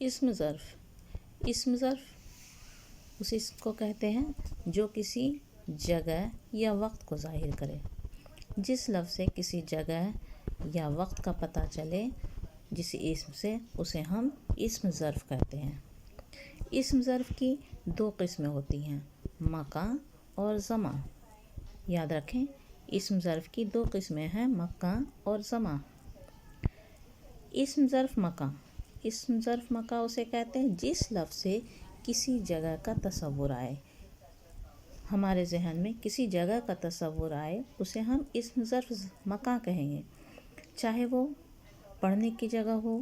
اسم ظرف اس اسم کو کہتے ہیں جو کسی جگہ یا وقت کو ظاہر کرے. جس لفظ سے کسی جگہ یا وقت کا پتہ چلے جس اسم سے اسے ہم اسم ظرف کہتے ہیں. اسم ظرف کی دو قسمیں ہوتی ہیں، مکان اور زمان. یاد رکھیں، اسم ظرف کی دو قسمیں ہیں، مکان اور زمان. اسم ظرف مکان اسے کہتے ہیں جس لفظ سے کسی جگہ کا تصور آئے. ہمارے ذہن میں کسی جگہ کا تصور آئے اسے ہم اسم ظرف مکان کہیں گے، چاہے وہ پڑھنے کی جگہ ہو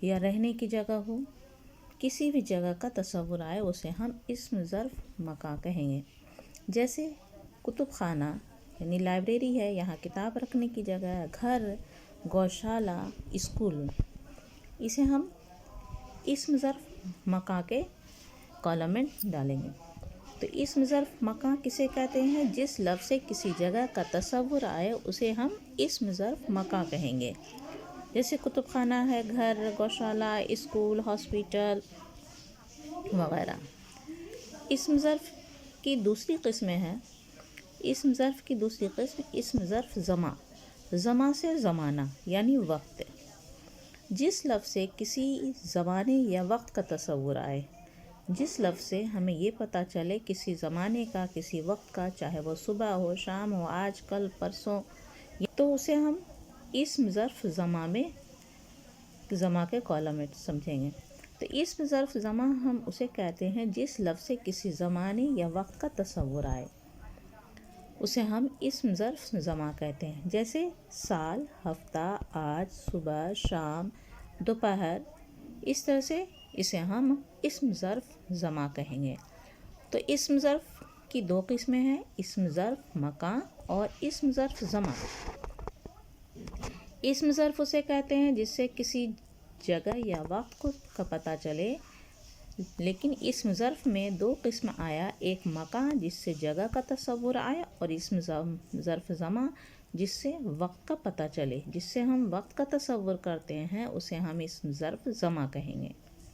یا رہنے کی جگہ ہو. کسی بھی جگہ کا تصور آئے اسے ہم اسم ظرف مکان کہیں گے. جیسے کتب خانہ یعنی لائبریری ہے، یہاں کتاب رکھنے کی جگہ ہے. گھر، گوشالہ، اسکول، اسے ہم اسم ظرف مکان کے کالم میں ڈالیں گے. تو اسم ظرف مکان کسے کہتے ہیں؟ جس لفظ سے کسی جگہ کا تصور آئے اسے ہم اسم ظرف مکان کہیں گے. جیسے کتب خانہ ہے، گھر، گوشالہ، اسکول، ہاسپیٹل وغیرہ. اسم ظرف کی دوسری قسمیں ہیں. اسم ظرف زمان سے زمانہ یعنی وقت. جس لفظ سے کسی زمانے یا وقت کا تصور آئے، جس لفظ سے ہمیں یہ پتہ چلے کسی زمانے کا، کسی وقت کا، چاہے وہ صبح ہو، شام ہو، آج، کل، پرسوں، تو اسے ہم اسم ظرف زمان کے کالم میں سمجھیں گے. تو اسم ظرف زمان ہم اسے کہتے ہیں جس لفظ سے کسی زمانے یا وقت کا تصور آئے، اسے ہم اسم ظرف زمان کہتے ہیں. جیسے سال، ہفتہ، آج، صبح، شام، دوپہر، اس طرح سے اسے ہم اسم ظرف زمان کہیں گے. تو اسم ظرف کی دو قسمیں ہیں، اسم ظرف مکان اور اسم ظرف زمان. اسم ظرف اسے کہتے ہیں جس سے کسی جگہ یا وقت کا پتہ چلے. لیکن اسم ظرف میں دو قسم آیا، ایک مکان جس سے جگہ کا تصور آیا، اور اسم ظرف زمان جس سے وقت کا پتہ چلے. جس سے ہم وقت کا تصور کرتے ہیں اسے ہم اسم ظرف زمان کہیں گے.